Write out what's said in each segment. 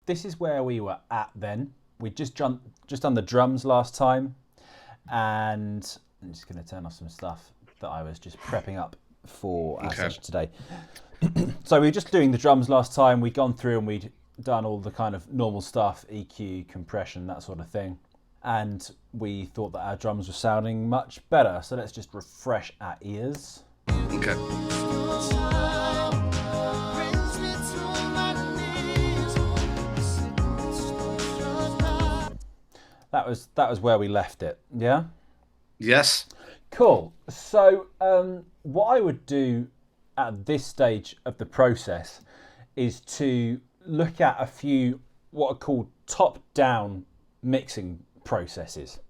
this is where we were at then. We just done the drums last time, and I'm just going to turn off some stuff that I was just prepping up for our session today. So we were just doing the drums last time. We'd gone through and we'd done all the kind of normal stuff, EQ, compression, that sort of thing. And we thought that our drums were sounding much better. So let's just refresh our ears. Okay. That was where we left it, yeah? Yes. Cool. So what I would do at this stage of the process is to look at a few what are called top-down mixing processes.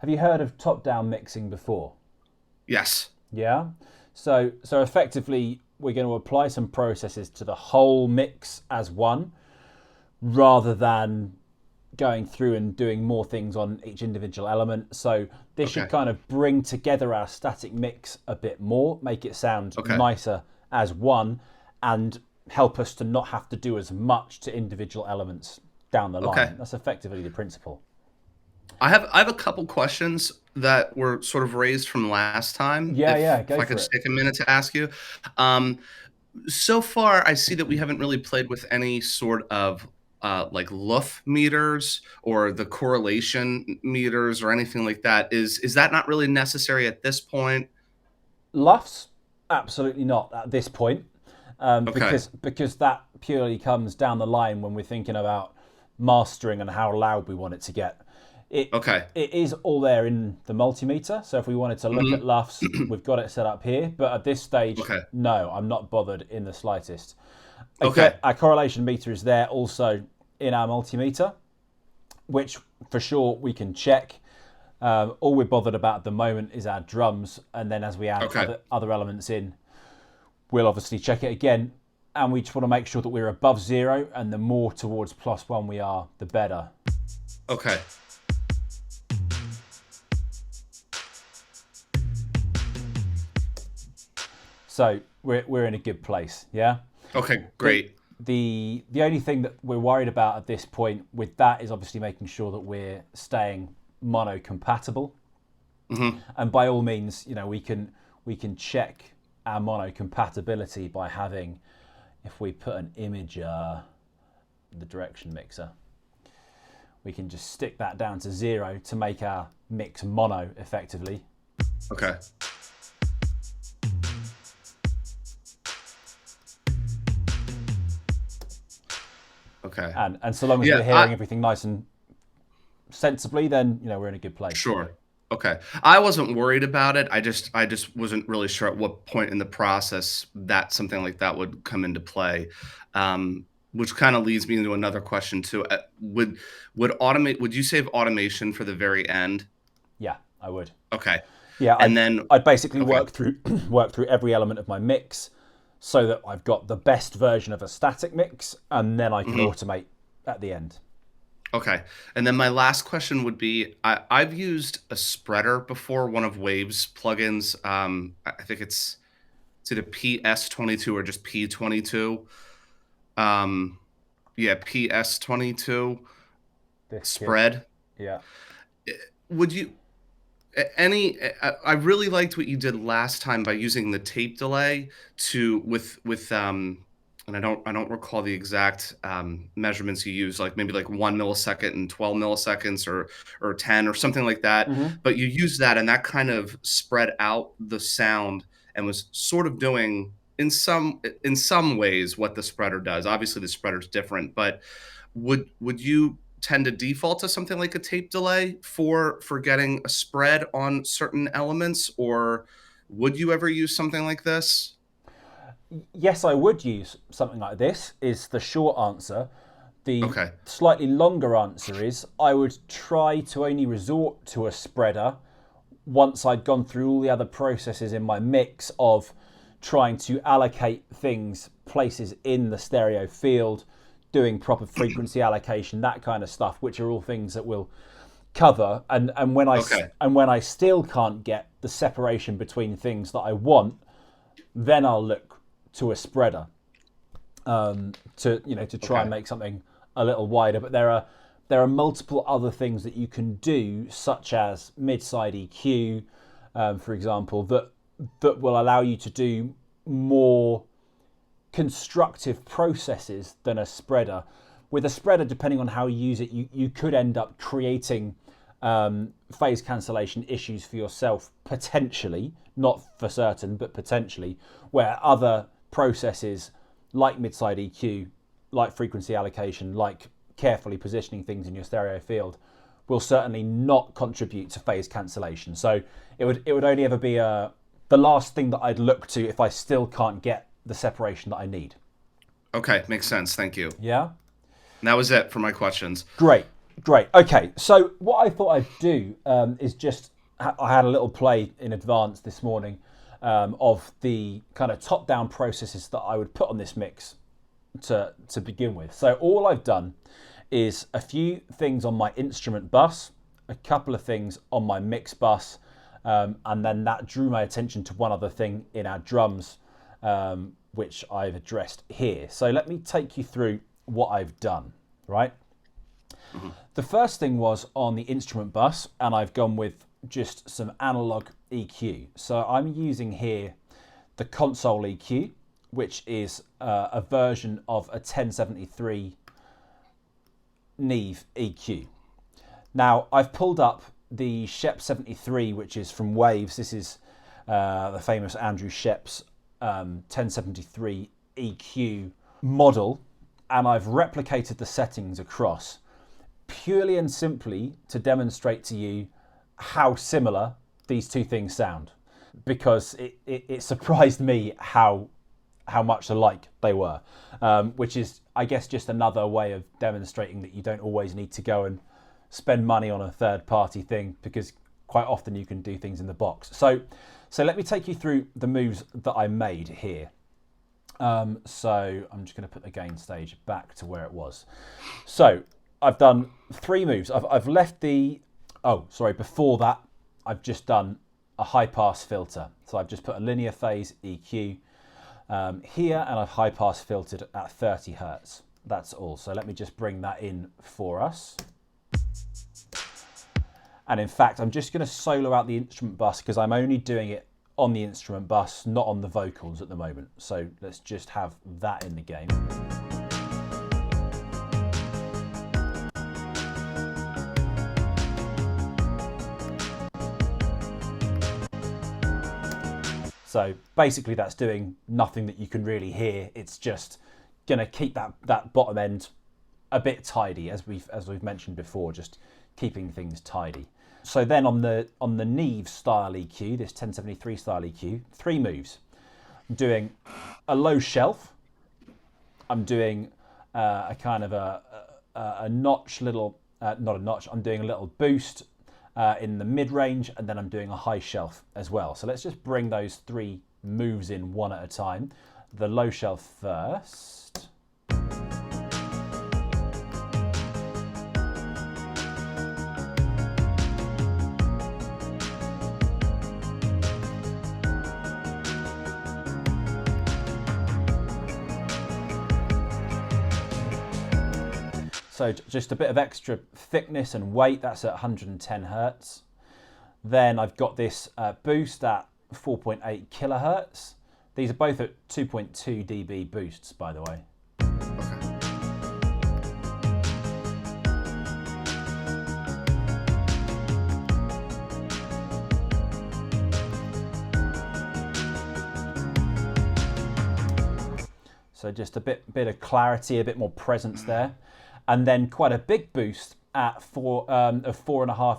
Have you heard of top-down mixing before? Yes. Yeah? So effectively, we're going to apply some processes to the whole mix as one, rather than going through and doing more things on each individual element. So this should kind of bring together our static mix a bit more, make it sound nicer as one, and help us to not have to do as much to individual elements down the line. That's effectively the principle. I have a couple questions that were sort of raised from last time. Go if I for could it. take a minute to ask you. So far, I see that we haven't really played with any sort of like Luft meters or the correlation meters or anything like that. Is that not really necessary at this point? Lufts? Absolutely not at this point. Because that purely comes down the line when we're thinking about mastering and how loud we want it to get. It is all there in the multimeter. So if we wanted to look at Lufts, we've got it set up here. But at this stage, no, I'm not bothered in the slightest. Our correlation meter is there also in our multimeter, which for sure we can check. All we're bothered about at the moment is our drums. And then as we add other elements in, we'll obviously check it again. And we just want to make sure that we're above 0. And the more towards +1 we are, the better. Okay. So we're in a good place, yeah? Okay, great. The only thing that we're worried about at this point with that is obviously making sure that we're staying mono compatible. And by all means, we can check our mono compatibility by having, if we put an image, the direction mixer, we can just stick that down to 0 to make our mix mono effectively. Okay. Okay. And so long as we're hearing everything nice and sensibly, then we're in a good place. Sure. Okay. I wasn't worried about it. I just wasn't really sure at what point in the process that something like that would come into play. Which kind of leads me into another question too. Would you save automation for the very end? Yeah, I would. Okay. Yeah, I'd basically work through every element of my mix, so that I've got the best version of a static mix, and then I can automate at the end. Okay. And then my last question would be, I've used a spreader before, one of Wave's plugins. I think it's either PS22 or just P22. PS22 spread. Yeah. Would you... I really liked what you did last time by using the tape delay and I don't recall the exact measurements you use, like maybe like 1 millisecond and 12 milliseconds or 10 or something like that. But you used that, and that kind of spread out the sound and was sort of doing in some ways what the spreader does. Obviously the spreader's different, but would you tend to default to something like a tape delay for getting a spread on certain elements, or would you ever use something like this? Yes, I would use something like this, is the short answer. The slightly longer answer is I would try to only resort to a spreader once I'd gone through all the other processes in my mix of trying to allocate things, places in the stereo field, doing proper frequency allocation, that kind of stuff, which are all things that we'll cover. And when I still can't get the separation between things that I want, then I'll look to a spreader to try and make something a little wider, but there are multiple other things that you can do, such as mid-side EQ, for example, that will allow you to do more constructive processes than a spreader. With a spreader, depending on how you use it, you could end up creating phase cancellation issues for yourself, potentially, not for certain, but potentially, where other processes like mid-side EQ, like frequency allocation, like carefully positioning things in your stereo field will certainly not contribute to phase cancellation. So it would only ever be the last thing that I'd look to if I still can't get the separation that I need. Okay, makes sense. Thank you. Yeah? And that was it for my questions. Great. Okay, so what I thought I'd do is just, I had a little play in advance this morning of the kind of top-down processes that I would put on this mix to begin with. So all I've done is a few things on my instrument bus, a couple of things on my mix bus, and then that drew my attention to one other thing in our drums, which I've addressed here. So let me take you through what I've done, right? Mm-hmm. The first thing was on the instrument bus, and I've gone with just some analog EQ. So I'm using here the console EQ, which is a version of a 1073 Neve EQ. Now, I've pulled up the Shep 73, which is from Waves. This is the famous Andrew Shep's 1073 EQ model, and I've replicated the settings across purely and simply to demonstrate to you how similar these two things sound, because it surprised me how much alike they were, which is, I guess, just another way of demonstrating that you don't always need to go and spend money on a third-party thing, because quite often you can do things in the box. So let me take you through the moves that I made here. So I'm just going to put the gain stage back to where it was. So I've done three moves. I've left before that, I've just done a high-pass filter. So I've just put a linear phase EQ here, and I've high-pass filtered at 30 Hertz. That's all. So let me just bring that in for us. And in fact, I'm just going to solo out the instrument bus because I'm only doing it on the instrument bus, not on the vocals at the moment. So let's just have that in the game. So basically that's doing nothing that you can really hear. It's just going to keep that bottom end a bit tidy, as we've mentioned before, just keeping things tidy. So then on the Neve style EQ, this 1073 style EQ, three moves. I'm doing a low shelf. I'm doing a kind of a notch little, not a notch, I'm doing a little boost in the mid-range, and then I'm doing a high shelf as well. So let's just bring those three moves in one at a time. The low shelf first. So just a bit of extra thickness and weight, that's at 110 Hertz. Then I've got this boost at 4.8 kilohertz. These are both at 2.2 dB boosts, by the way. So just a bit of clarity, a bit more presence there. And then quite a big boost at 4.5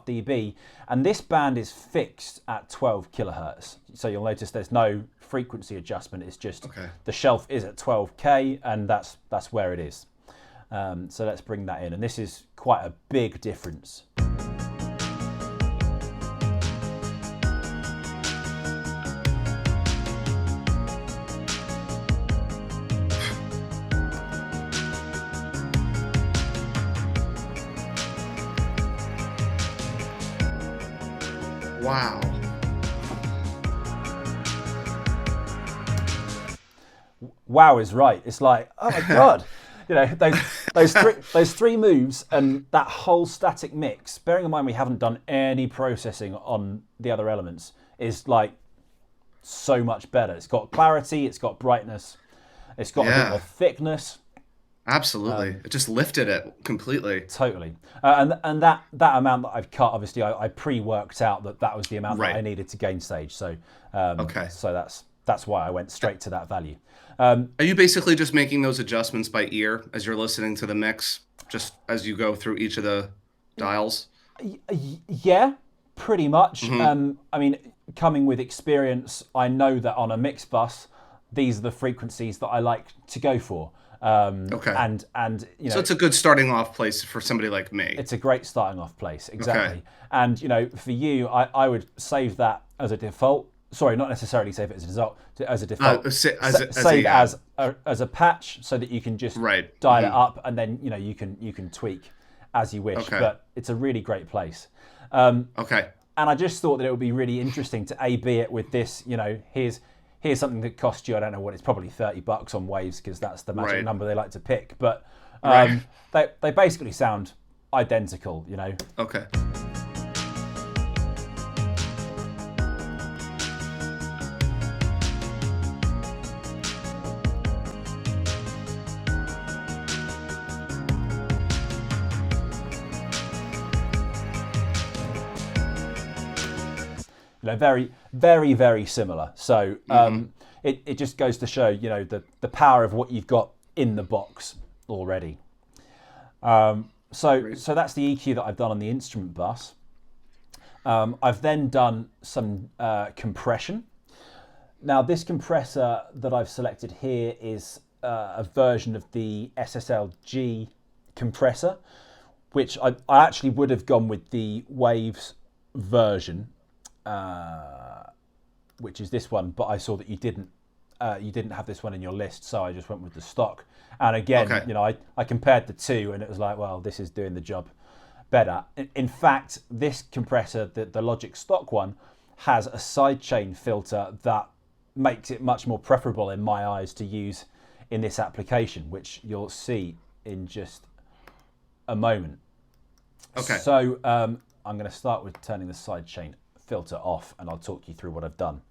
dB. And this band is fixed at 12 kilohertz. So you'll notice there's no frequency adjustment. It's just the shelf is at 12K, and that's where it is. So let's bring that in. And this is quite a big difference. Wow. Wow is right. It's like, oh my God. those three moves and that whole static mix. Bearing in mind we haven't done any processing on the other elements, is like so much better. It's got clarity, it's got brightness, it's got a bit more thickness. Absolutely, it just lifted it completely. Totally, and that amount that I've cut, obviously, I pre-worked out that was the amount that I needed to gain stage. So, so that's why I went straight to that value. Are you basically just making those adjustments by ear as you're listening to the mix, just as you go through each of the dials? Yeah, pretty much. I mean, coming with experience, I know that on a mix bus, these are the frequencies that I like to go for. And so it's a good starting off place for somebody like me. It's a great starting off place, exactly. And for you, I would save that as a default. Sorry, not necessarily save it as a default. Save as a patch, so that you can just dial it up, and then you can tweak as you wish. But it's a really great place. And I just thought that it would be really interesting to A/B it with this. Here's something that cost you, I don't know what, it's probably $30 on Waves, because that's the magic number they like to pick. But they basically sound identical, Okay. Very, very, very similar. So it just goes to show, the power of what you've got in the box already. So that's the EQ that I've done on the instrument bus. I've then done some compression. Now, this compressor that I've selected here is a version of the SSLG compressor, which I actually would have gone with the Waves version, which is this one, but I saw that you didn't have this one in your list, so I just went with the stock. And again, I compared the two, and it was like, well, this is doing the job better. In fact, this compressor, the Logic stock one, has a sidechain filter that makes it much more preferable in my eyes to use in this application, which you'll see in just a moment. So I'm going to start with turning the sidechain filter off, and I'll talk you through what I've done.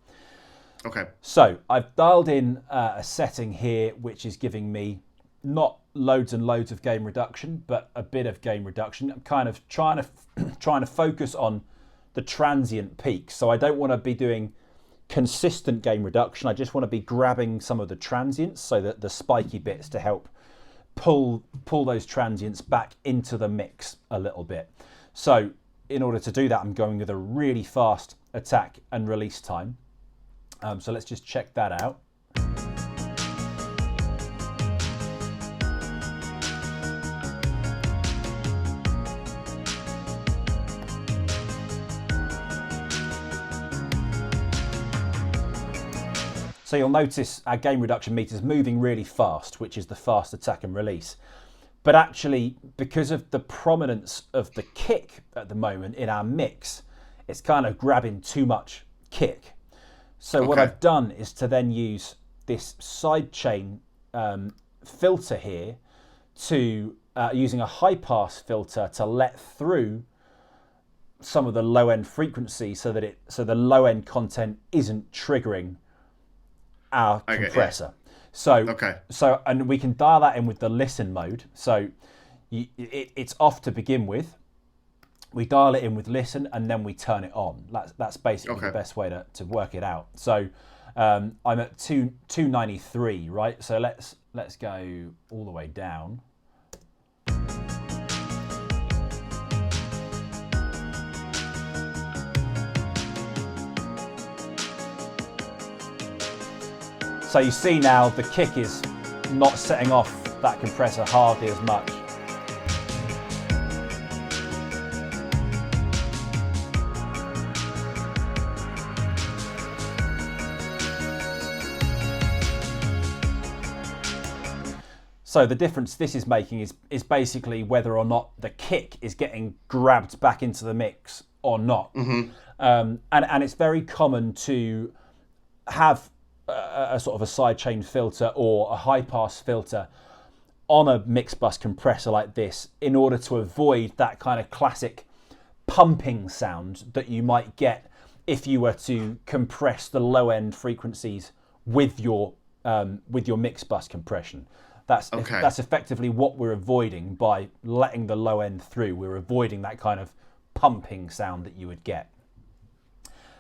So I've dialed in a setting here which is giving me not loads and loads of gain reduction, but a bit of gain reduction. I'm kind of trying to focus on the transient peaks. So I don't want to be doing consistent gain reduction. I just want to be grabbing some of the transients, so that the spiky bits, to help pull those transients back into the mix a little bit. So in order to do that, I'm going with a really fast attack and release time. So let's just check that out. So you'll notice our gain reduction meter is moving really fast, which is the fast attack and release. But actually, because of the prominence of the kick at the moment in our mix, it's kind of grabbing too much kick. So what I've done is to then use this sidechain filter here to using a high pass filter to let through some of the low end frequency, so the low end content isn't triggering our compressor. So and we can dial that in with the listen mode. So it's off to begin with. We dial it in with listen, and then we turn it on. That's basically the best way to work it out. So I'm at 293, right? So let's go all the way down. So you see now the kick is not setting off that compressor hardly as much. So the difference this is making is basically whether or not the kick is getting grabbed back into the mix or not. And it's very common to have a sort of a sidechain filter or a high pass filter on a mix bus compressor like this in order to avoid that kind of classic pumping sound that you might get if you were to compress the low end frequencies with your mix bus compression. That's effectively what we're avoiding by letting the low end through. We're avoiding that kind of pumping sound that you would get.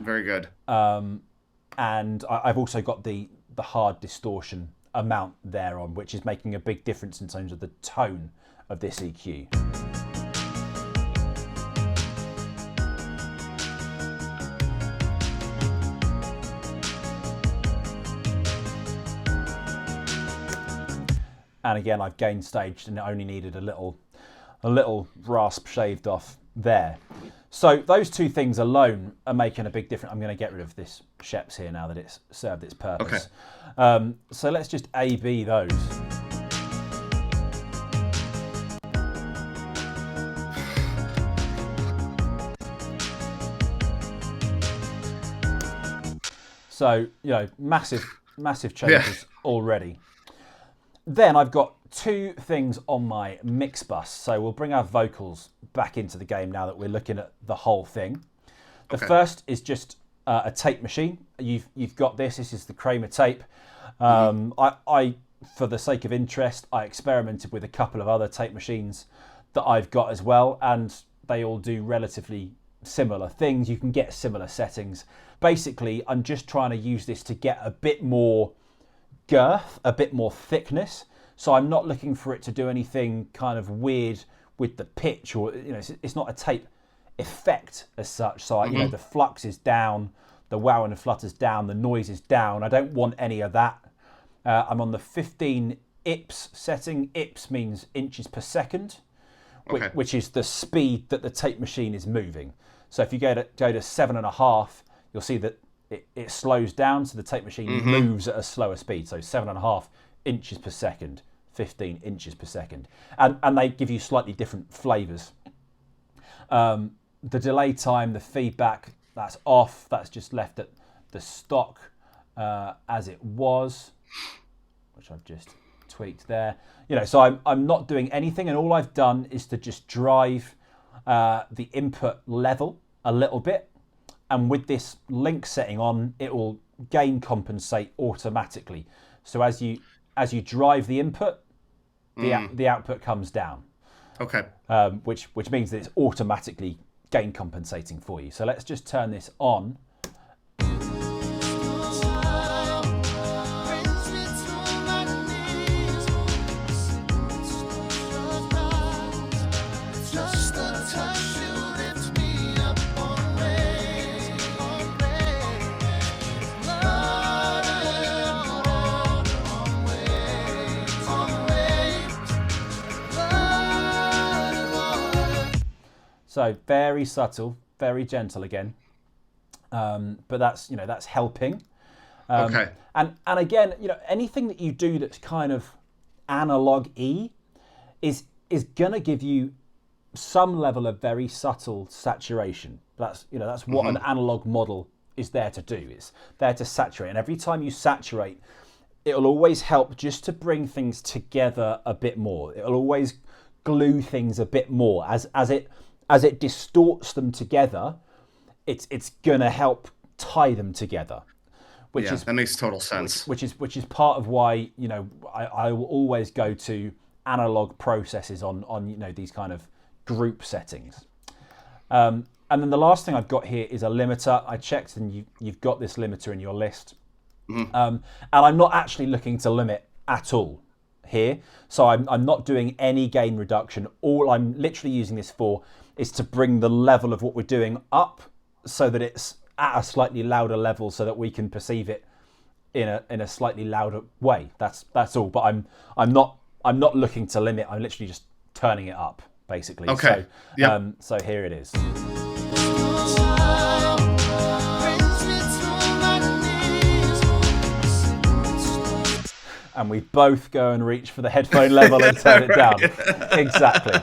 Very good. And I've also got the hard distortion amount there on, which is making a big difference in terms of the tone of this EQ. And again, I've gain staged and it only needed a little rasp shaved off there. So those two things alone are making a big difference. I'm going to get rid of this Sheps here now that it's served its purpose. Okay. So let's just A/B those. So, massive changes already. Then I've got two things on my mix bus. So we'll bring our vocals back into the game now that we're looking at the whole thing. The first is just a tape machine. You've got this. This is the Kramer tape. I, for the sake of interest, I experimented with a couple of other tape machines that I've got as well, and they all do relatively similar things. You can get similar settings. Basically, I'm just trying to use this to get a bit more girth, a bit more thickness. So I'm not looking for it to do anything kind of weird with the pitch, or it's not a tape effect as such. So the flux is down, the wow and the flutter's down, the noise is down. I don't want any of that. I'm on the 15 IPS setting. IPS means inches per second, which is the speed that the tape machine is moving. So if you go to 7.5, you'll see that it slows down, so the tape machine moves at a slower speed. So 7.5 inches per second, 15 inches per second. And they give you slightly different flavours. The delay time, the feedback, that's off. That's just left at the stock as it was, which I've just tweaked there. So I'm not doing anything, and all I've done is to just drive the input level a little bit. And with this link setting on, it will gain compensate automatically. So as you drive the input, the output comes down. Okay. Which means that it's automatically gain compensating for you. So let's just turn this on. So very subtle, very gentle again, but that's helping. Okay. And again, anything that you do that's kind of analog-y is gonna give you some level of very subtle saturation. That's what an analog model is there to do. It's there to saturate, and every time you saturate, it'll always help just to bring things together a bit more. It'll always glue things a bit more as it distorts them together. It's gonna help tie them together, that makes total sense. Which is part of why I will always go to analog processes on these kind of group settings. And then the last thing I've got here is a limiter. I checked, and you've got this limiter in your list, and I'm not actually looking to limit at all here. So I'm not doing any gain reduction. All I'm literally using this for is to bring the level of what we're doing up so that it's at a slightly louder level, so that we can perceive it in a slightly louder way. That's all. But I'm not looking to limit. I'm literally just turning it up, basically. Okay. So here it is. And we both go and reach for the headphone level and turn it down. Exactly.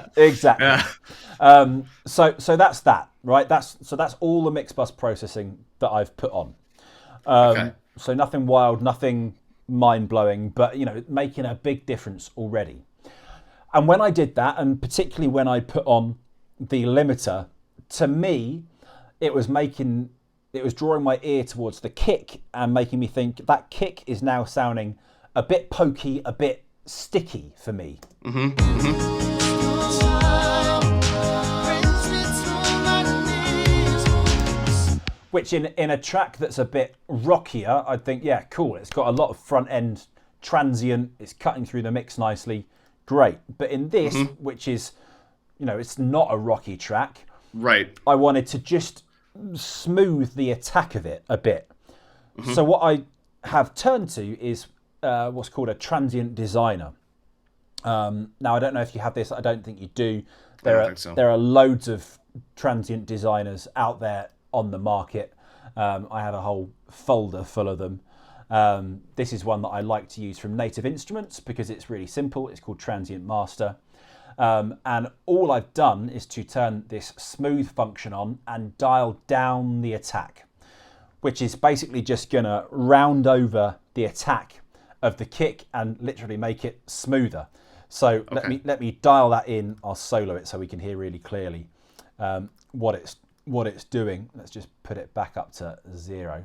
Yeah. So that's that, right? That's all the mix bus processing that I've put on. So nothing wild, nothing mind blowing, but making a big difference already. And when I did that, and particularly when I put on the limiter, to me, it was drawing my ear towards the kick and making me think that kick is now sounding a bit pokey, a bit sticky for me. Which in a track that's a bit rockier, I'd think, yeah, cool. It's got a lot of front end transient. It's cutting through the mix nicely. Great. But in this, which is, it's not a rocky track. Right. I wanted to just smooth the attack of it a bit. So what I have turned to is what's called a Transient Designer. Now, I don't know if you have this. I don't think you do. I don't think so. There are loads of Transient Designers out there on the market. I have a whole folder full of them. This is one that I like to use from Native Instruments because it's really simple. It's called Transient Master. And all I've done is to turn this smooth function on and dial down the attack, which is basically just going to round over the attack of the kick and literally make it smoother. So let me dial that in. I'll solo it so we can hear really clearly what it's doing. Let's just put it back up to 0.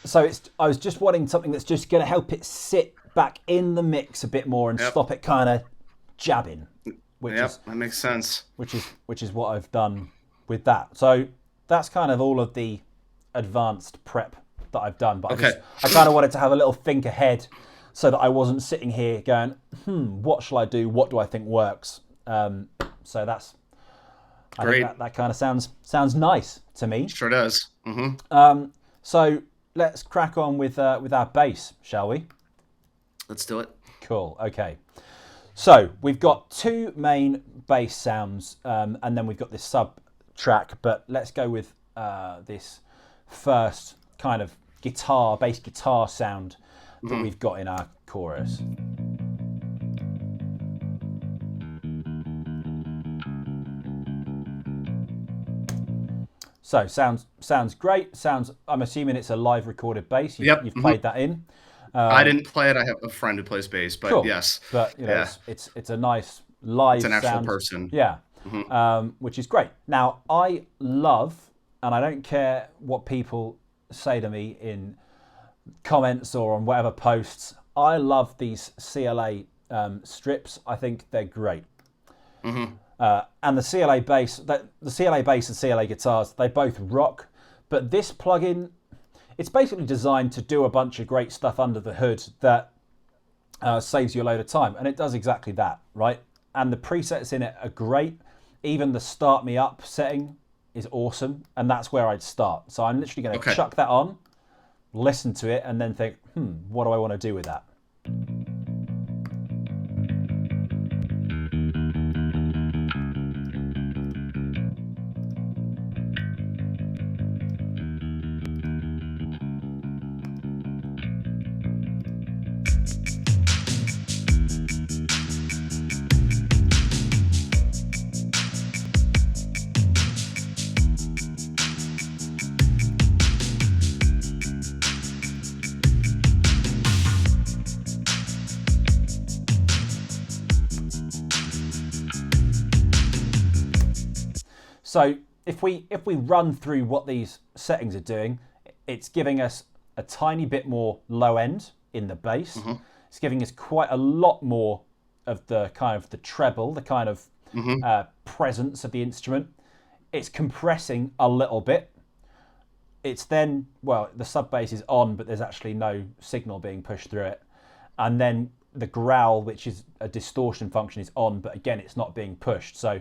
So I was just wanting something that's just going to help it sit back in the mix a bit more and stop it kind of jabbing. That makes sense. Which is what I've done with that. So that's kind of all of the advanced prep that I've done. But I kind of wanted to have a little think ahead so that I wasn't sitting here going, what shall I do? What do I think works? So that's great. I think that kind of sounds nice to me. Sure does. So let's crack on with our bass, shall we? Let's do it. Cool. Okay. So we've got 2 main bass sounds, and then we've got this sub track. But let's go with this first kind of bass guitar sound that we've got in our chorus. So sounds great. I'm assuming it's a live recorded bass. You've played that in. I didn't play it. I have a friend who plays bass, but cool. Yes. But it's a nice live sound. It's an actual person. Yeah. Which is great. Now I love, and I don't care what people say to me in comments or on whatever posts, I love these CLA strips. I think they're great. And the CLA bass, and CLA guitars, they both rock. But this plugin, it's basically designed to do a bunch of great stuff under the hood that saves you a load of time. And it does exactly that, right? And the presets in it are great. Even the Start Me Up setting is awesome. And that's where I'd start. So I'm literally going to chuck that on, listen to it, and then think, what do I want to do with that? So if we run through what these settings are doing, it's giving us a tiny bit more low end in the bass. It's giving us quite a lot more of the kind of the treble, the kind of presence of the instrument. It's compressing a little bit. It's then, the sub bass is on, but there's actually no signal being pushed through it. And then the growl, which is a distortion function, is on, but again, it's not being pushed. So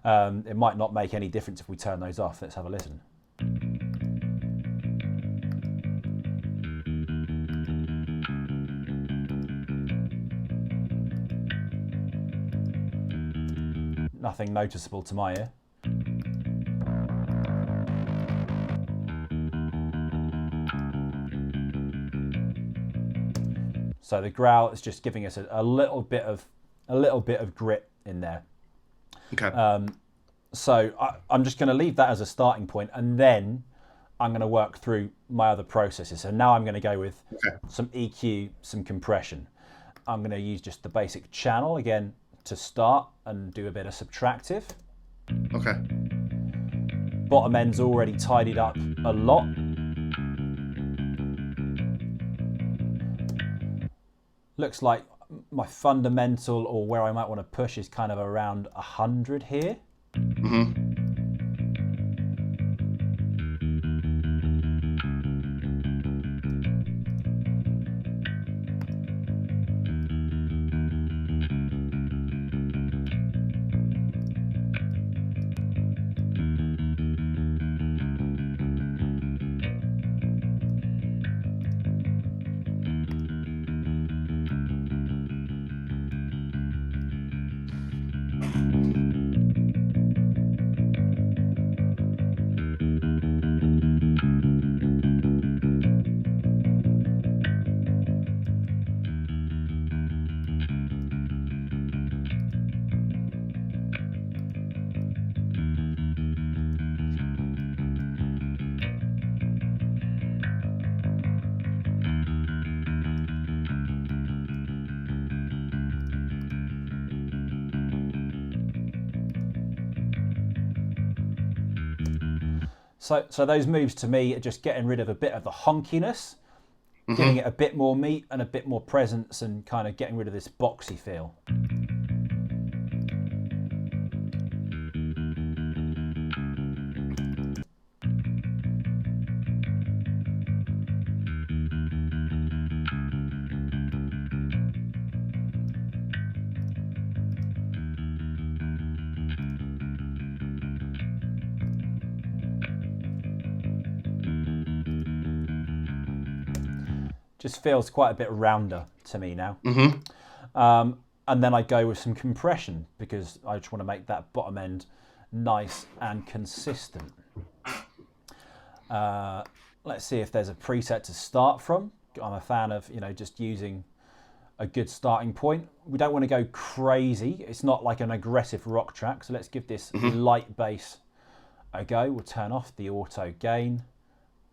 it might not make any difference if we turn those off. Let's have a listen. nothing noticeable to my ear. So the growl is just giving us a little bit of grit in there. Okay. So I'm just going to leave that as a starting point, and then I'm going to work through my other processes. So now I'm going to go with some EQ, some compression. I'm going to use just the basic channel again to start and do a bit of subtractive. Okay. Bottom end's already tidied up a lot. Looks like my fundamental, or where I might want to push, is kind of around 100 here. Mm-hmm. So those moves to me are just getting rid of a bit of the honkiness, giving it a bit more meat and a bit more presence, and kind of getting rid of this boxy feel. Just feels quite a bit rounder to me now. And then I go with some compression because I just want to make that bottom end nice and consistent. Let's see if there's a preset to start from. I'm a fan of, just using a good starting point. We don't want to go crazy. It's not like an aggressive rock track. So let's give this light bass a go. We'll turn off the auto gain.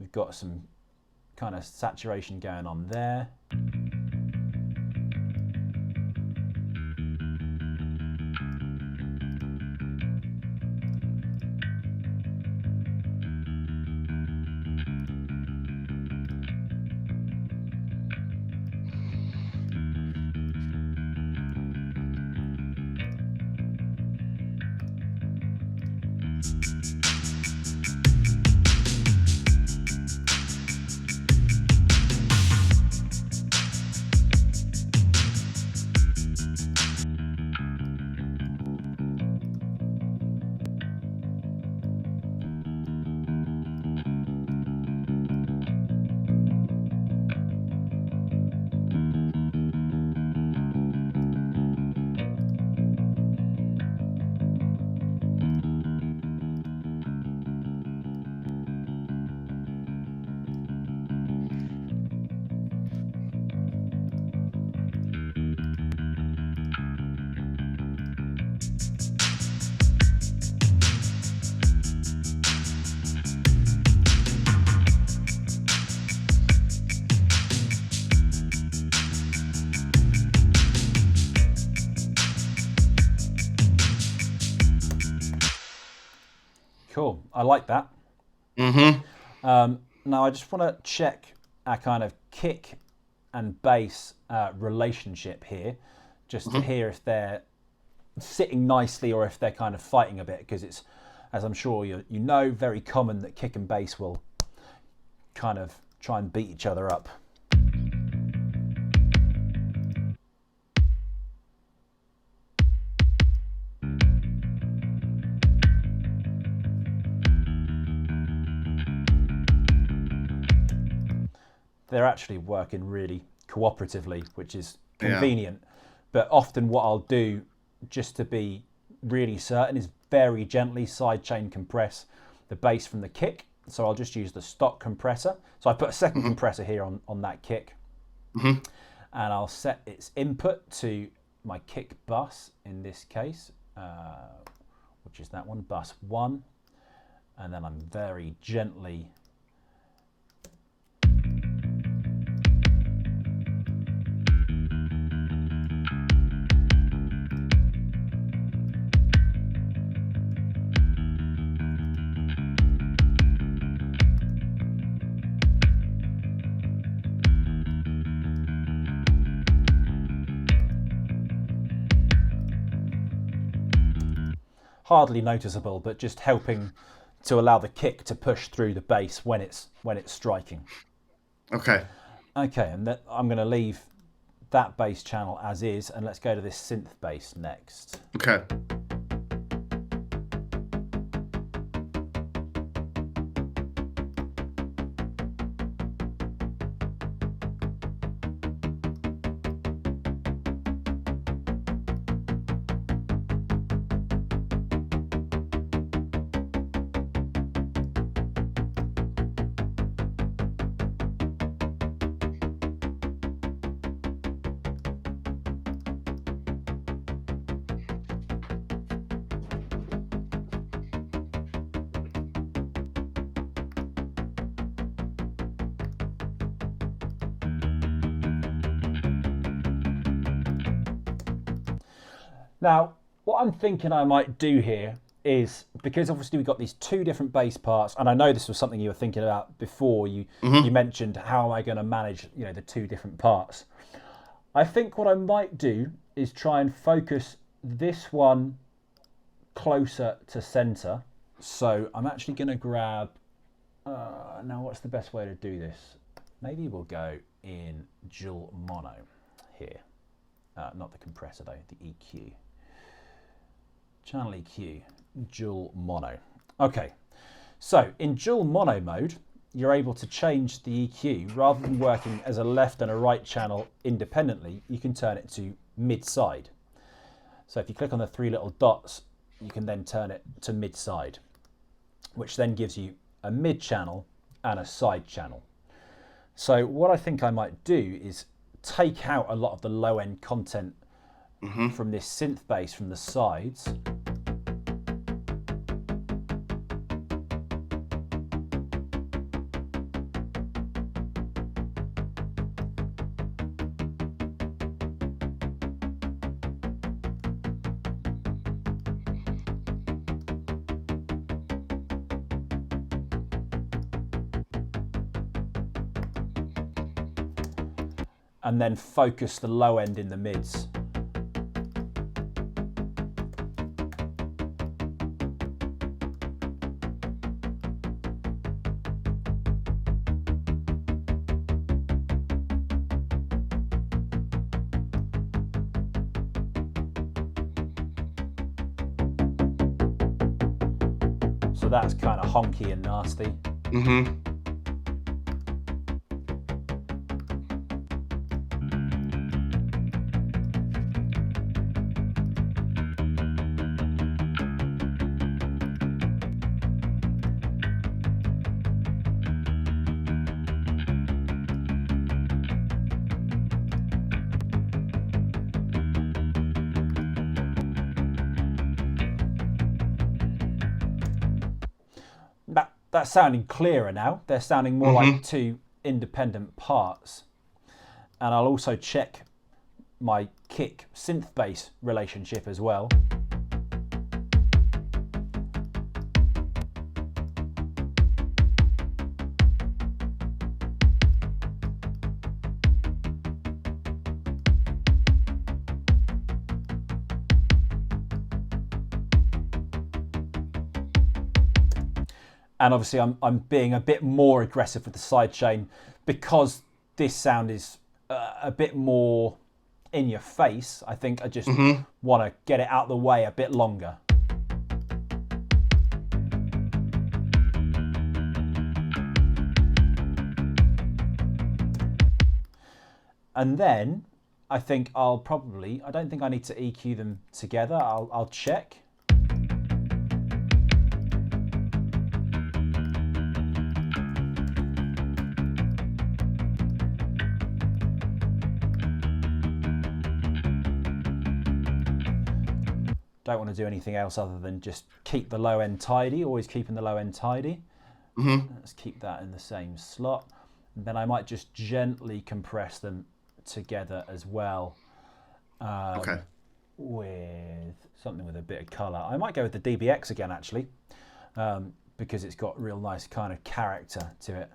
We've got some kind of saturation going on there. Cool. I like that. Now I just want to check our kind of kick and bass relationship here, just to hear if they're sitting nicely or if they're kind of fighting a bit, because it's, as I'm sure you know, very common that kick and bass will kind of try and beat each other up. They're actually working really cooperatively, which is convenient. But often what I'll do, just to be really certain is very gently sidechain compress the bass from the kick. So I'll just use the stock compressor. So I put a second compressor here on that kick. And I'll set its input to my kick bus in this case, which is that one, bus 1. And then I'm very gently hardly noticeable, but just helping to allow the kick to push through the bass when it's striking. Okay. Okay, and I'm going to leave that bass channel as is, and let's go to this synth bass next. Okay. Now, what I'm thinking I might do here is, because obviously we've got these two different bass parts, and I know this was something you were thinking about before you mentioned how am I going to manage, the two different parts. I think what I might do is try and focus this one closer to center. So I'm actually going to grab, now what's the best way to do this? Maybe we'll go in dual mono here. Not the compressor though, the EQ. Channel EQ, dual mono. Okay, so in dual mono mode, you're able to change the EQ. Rather than working as a left and a right channel independently, you can turn it to mid-side. So if you click on the three little dots, you can then turn it to mid-side, which then gives you a mid channel and a side channel. So what I think I might do is take out a lot of the low-end content from this synth bass from the sides. And then focus the low end in the mids. So that's kind of honky and nasty. That's sounding clearer now. They're sounding more like two independent parts. And I'll also check my kick synth bass relationship as well. And obviously I'm being a bit more aggressive with the sidechain because this sound is a bit more in your face. I think I just want to get it out of the way a bit longer. And then I think I don't think I need to EQ them together. I'll check don't want to do anything else other than just keep the low end tidy, always keeping the low end tidy. Let's keep that in the same slot. And then I might just gently compress them together as well. With something with a bit of colour. I might go with the DBX again, actually, because it's got real nice kind of character to it.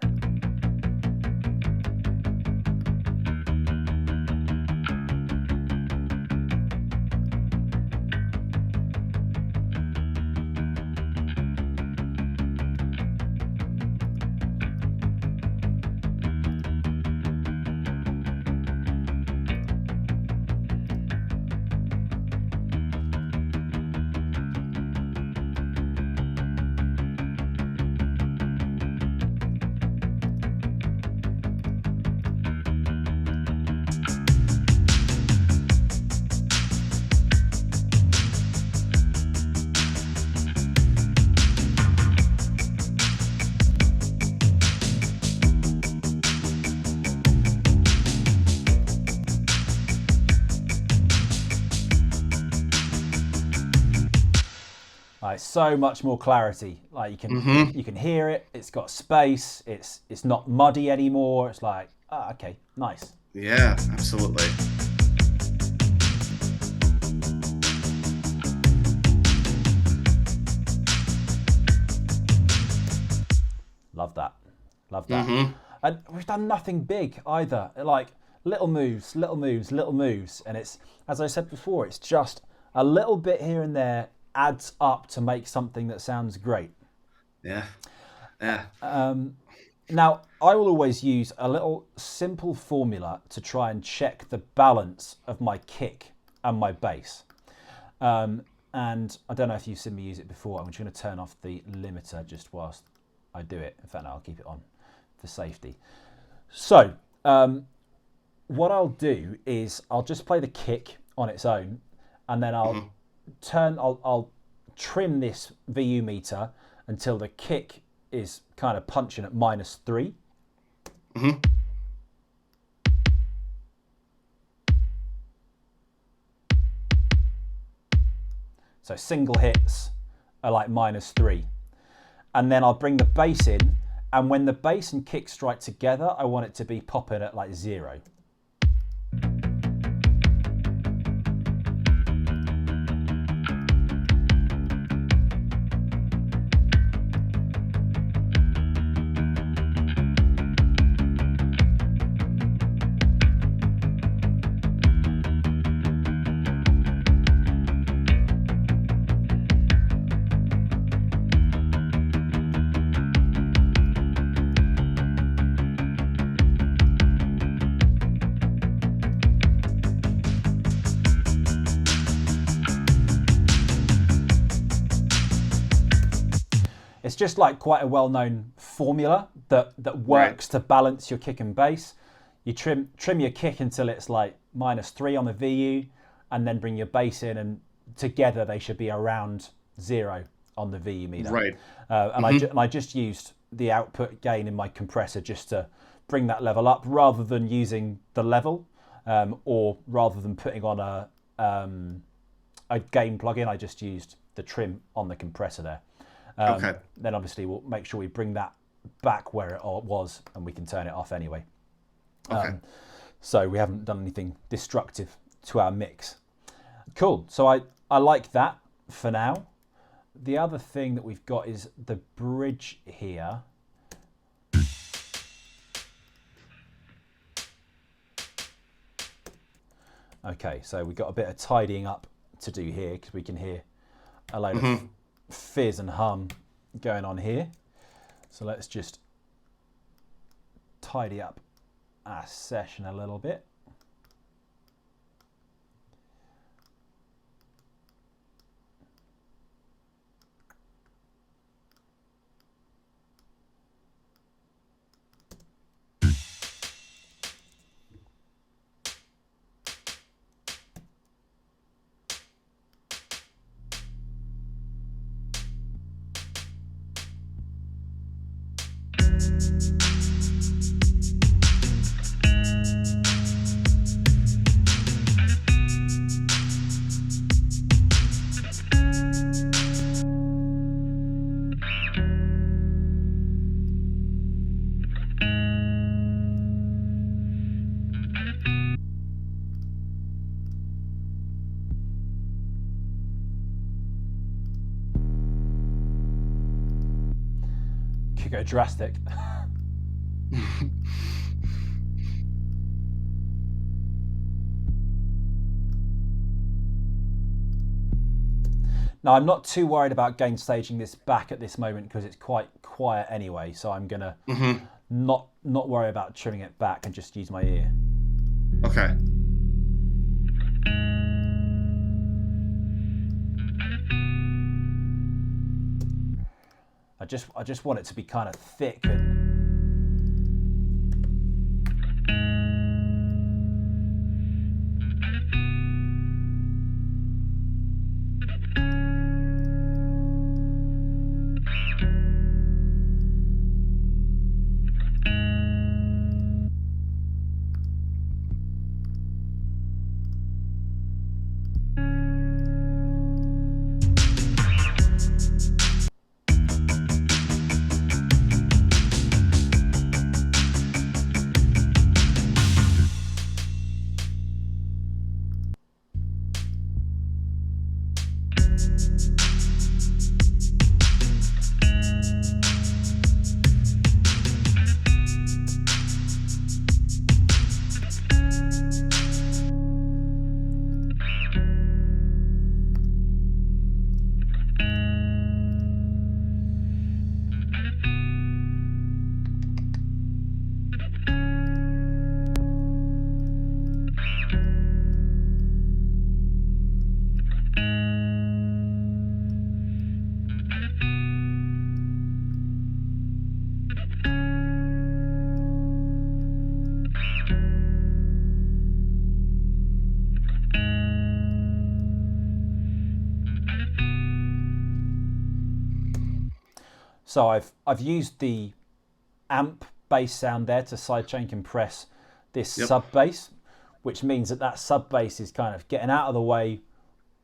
So much more clarity. Like you can hear it. It's got space. It's not muddy anymore. It's like, okay, nice. Yeah, absolutely. Love that. And we've done nothing big either. Like little moves, and it's, as I said before, it's just a little bit here and there adds up to make something that sounds great. Yeah. Now, I will always use a little simple formula to try and check the balance of my kick and my bass. And I don't know if you've seen me use it before. I'm just going to turn off the limiter just whilst I do it. In fact, no, I'll keep it on for safety. So, what I'll do is I'll just play the kick on its own, and then I'll I'll trim this VU meter until the kick is kind of punching at -3. So single hits are like -3. And then I'll bring the bass in, and when the bass and kick strike together, I want it to be popping at like 0. It's just like quite a well-known formula that works to balance your kick and bass. You trim your kick until it's like -3 on the VU, and then bring your bass in, and together they should be around 0 on the VU meter. Right. And I just used the output gain in my compressor just to bring that level up, rather than using the level, or rather than putting on a gain plugin. I just used the trim on the compressor there. Then obviously we'll make sure we bring that back where it was, and we can turn it off anyway. So we haven't done anything destructive to our mix. Cool. So I like that for now. The other thing that we've got is the bridge here. Okay, so we've got a bit of tidying up to do here, because we can hear a load of fizz and hum going on here. So let's just tidy up our session a little bit. could go drastic. Now, I'm not too worried about gain staging this back at this moment because it's quite quiet anyway, so I'm going to not worry about trimming it back and just use my ear. Okay. I just want it to be kind of thick and... So I've used the amp bass sound there to sidechain compress this sub bass, which means that sub bass is kind of getting out of the way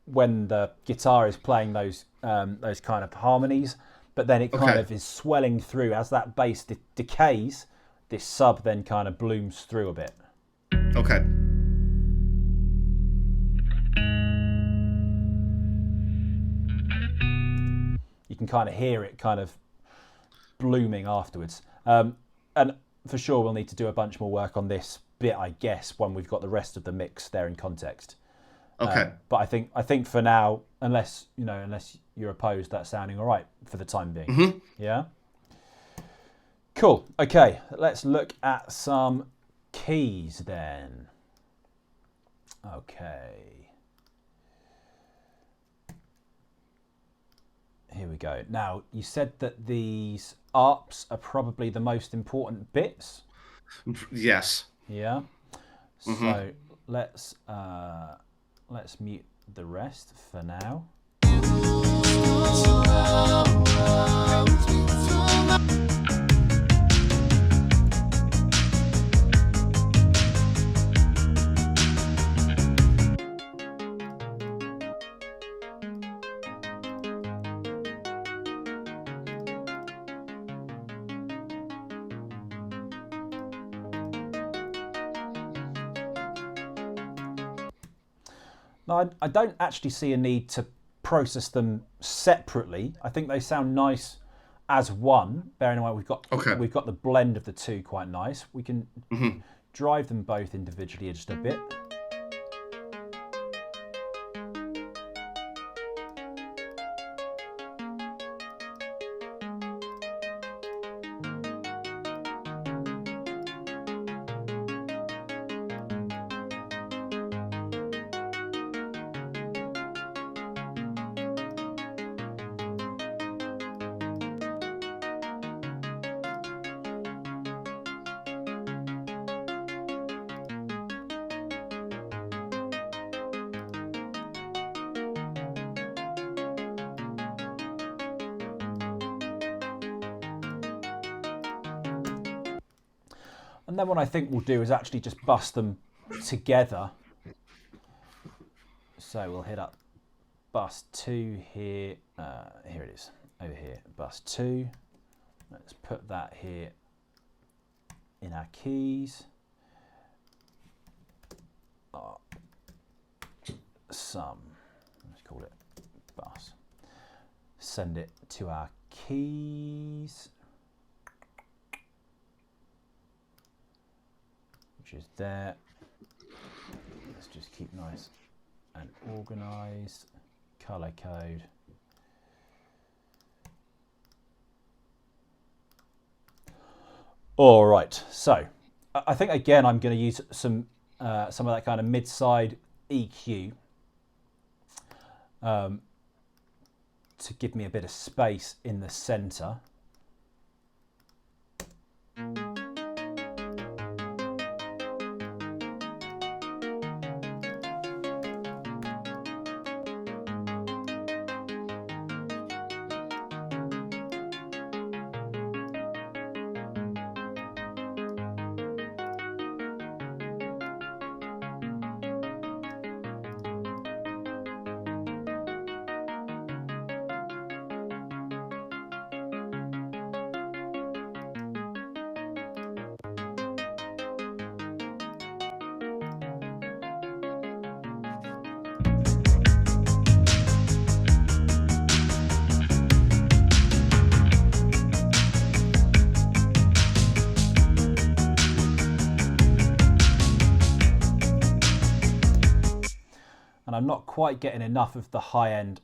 when the guitar is playing those kind of harmonies, but then it kind of is swelling through as that bass decays. This sub then kind of blooms through a bit. Okay. You can kind of hear it kind of blooming afterwards. And for sure we'll need to do a bunch more work on this bit, I guess, when we've got the rest of the mix there in context. Okay. But I think for now, unless you're opposed, that's sounding all right for the time being. Yeah. Cool. Okay, let's look at some keys then. Okay. Here we go. Now, you said that these ARPs are probably the most important bits. Yes. Yeah. So let's mute the rest for now. Now, I don't actually see a need to process them separately. I think they sound nice as one. Bearing in mind we've got the blend of the two quite nice. We can drive them both individually just a bit. And then what I think we'll do is actually just bust them together. So we'll hit up bus 2 here. Here it is, over here, bus 2. Let's put that here in our keys. Let's call it bus. Send it to our keys. which is there. Let's just keep nice and organized. Color code. All right, so I think again I'm going to use some of that kind of mid-side EQ to give me a bit of space in the center. And I'm not quite getting enough of the high-end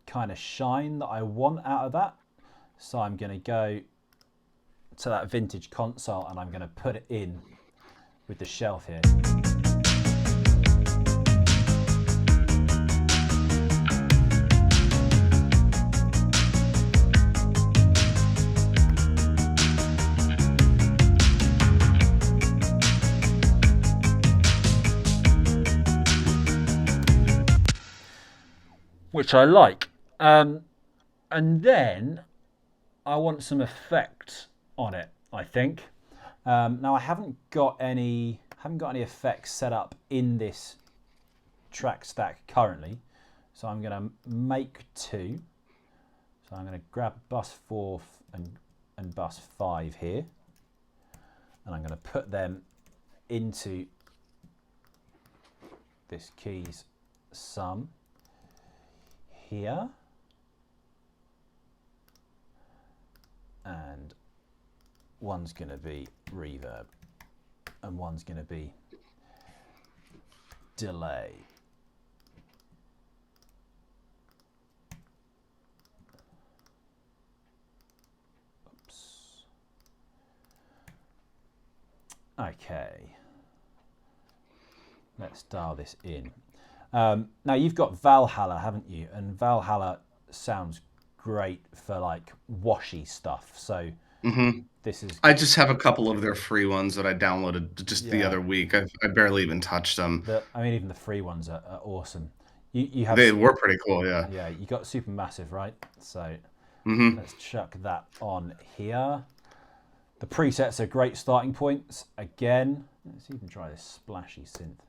kind of shine that I want out of that. So I'm going to go to that vintage console and I'm going to put it in with the shelf here. Which I like, and then I want some effects on it. I think now I haven't got any effects set up in this track stack currently, so I'm going to make two. So I'm going to grab bus 4 and bus 5 here, and I'm going to put them into this keys sum here, and one's going to be reverb and one's going to be delay. Oops. Okay, let's dial this in. Now you've got Valhalla, haven't you? And Valhalla sounds great for like washy stuff. So this is. I just have a couple of their free ones that I downloaded just the other week. I barely even touched them. I mean, even the free ones are awesome. You have. They were pretty cool, yeah. Yeah, you got Supermassive, right? So let's chuck that on here. The presets are great starting points. Again, let's even try this splashy synth.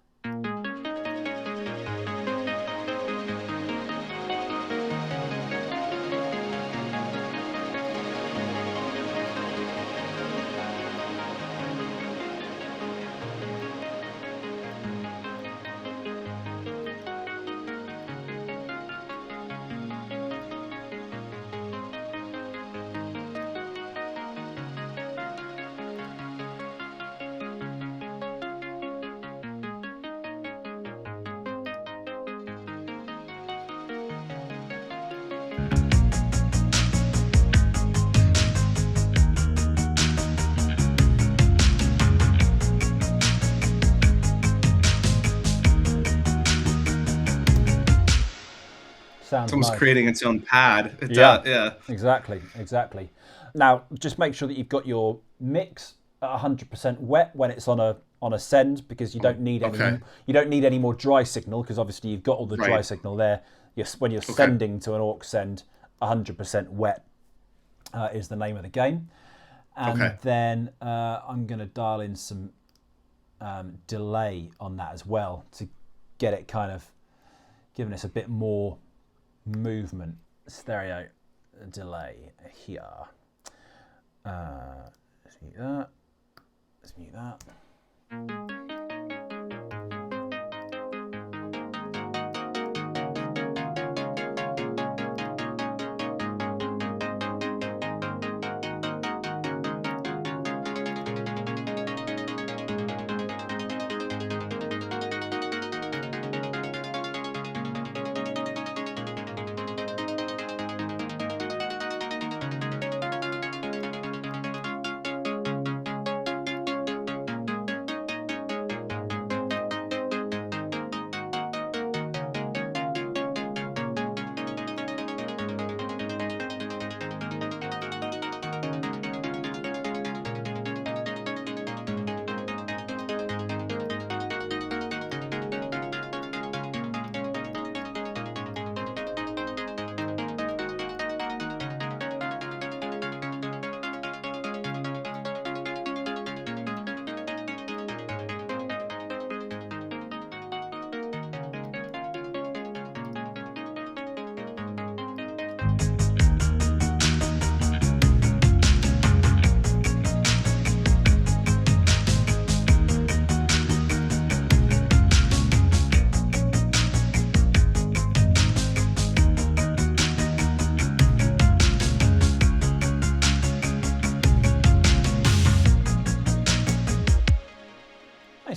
Sounds almost nice. Creating its own pad. Yeah. Exactly. Now, just make sure that you've got your mix at 100% wet when it's on a send, because you don't need any more dry signal, because obviously you've got all the dry signal there. When you're sending to an aux send, 100% wet is the name of the game. And then I'm going to dial in some delay on that as well to get it kind of giving us a bit more movement. Stereo delay here. Let's mute that. Let's mute that.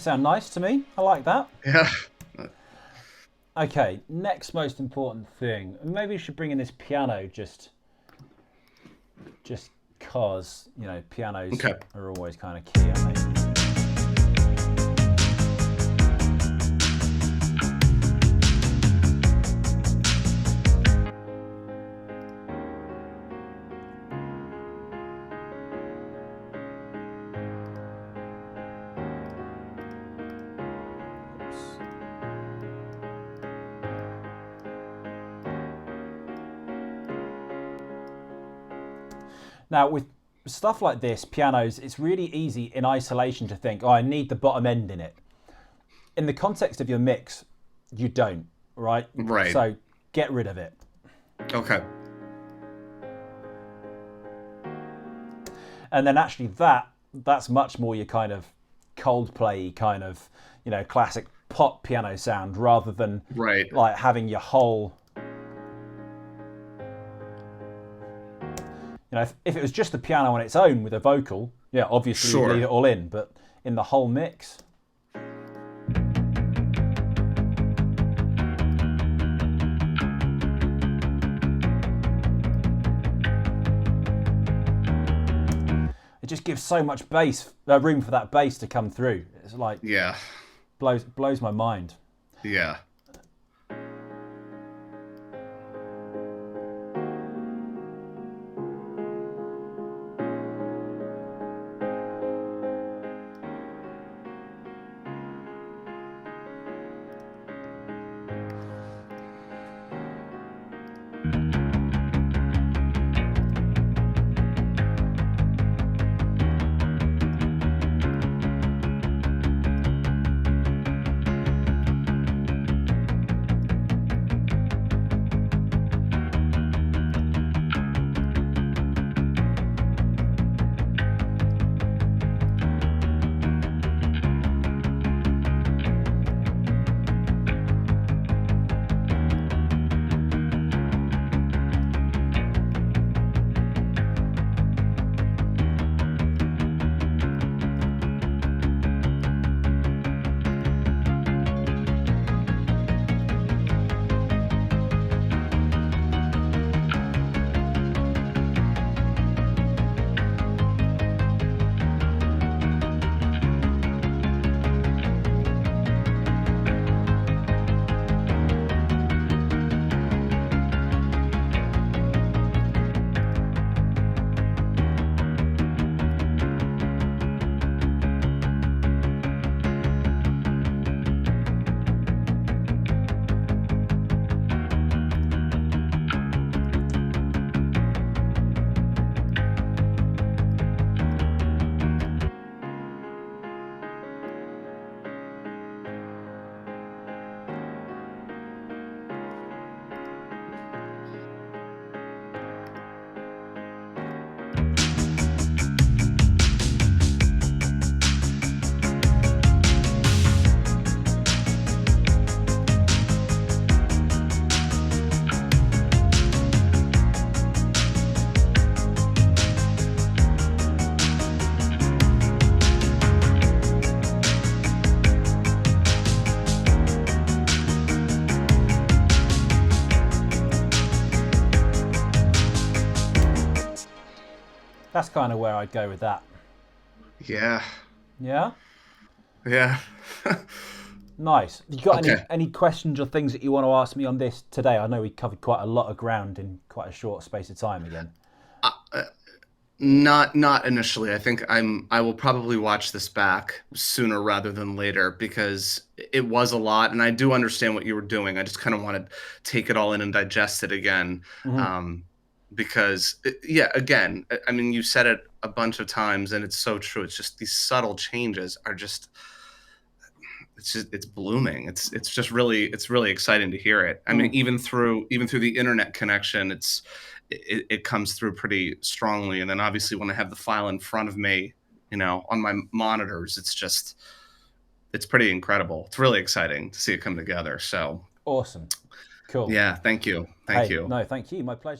sound nice to me. I like that. Yeah. Okay, next most important thing. Maybe we should bring in this piano just cause, pianos are always kind of key, aren't they? Now, with stuff like this, pianos, it's really easy in isolation to think, I need the bottom end in it. In the context of your mix, you don't, right? Right. So get rid of it. Okay. And then actually that's much more your kind of Coldplay kind of, classic pop piano sound rather than like having your whole... if it was just the piano on its own with a vocal, obviously you'd leave it all in, but in the whole mix. It just gives so much bass, room for that bass to come through. It's like, blows my mind. Yeah. That's kind of where I'd go with that. Yeah. Yeah? Yeah. Nice. You got any questions or things that you want to ask me on this today? I know we covered quite a lot of ground in quite a short space of time again. Not initially. I think I will probably watch this back sooner rather than later because it was a lot, and I do understand what you were doing. I just kind of want to take it all in and digest it again. Mm-hmm. Because again, I mean, you said it a bunch of times and it's so true. It's just these subtle changes are just, it's blooming. It's just really, it's really exciting to hear it. I mean, even through the internet connection, it comes through pretty strongly. And then obviously when I have the file in front of me, on my monitors, it's pretty incredible. It's really exciting to see it come together. So awesome. Cool. Yeah. Thank you. Thank you. No, thank you. My pleasure.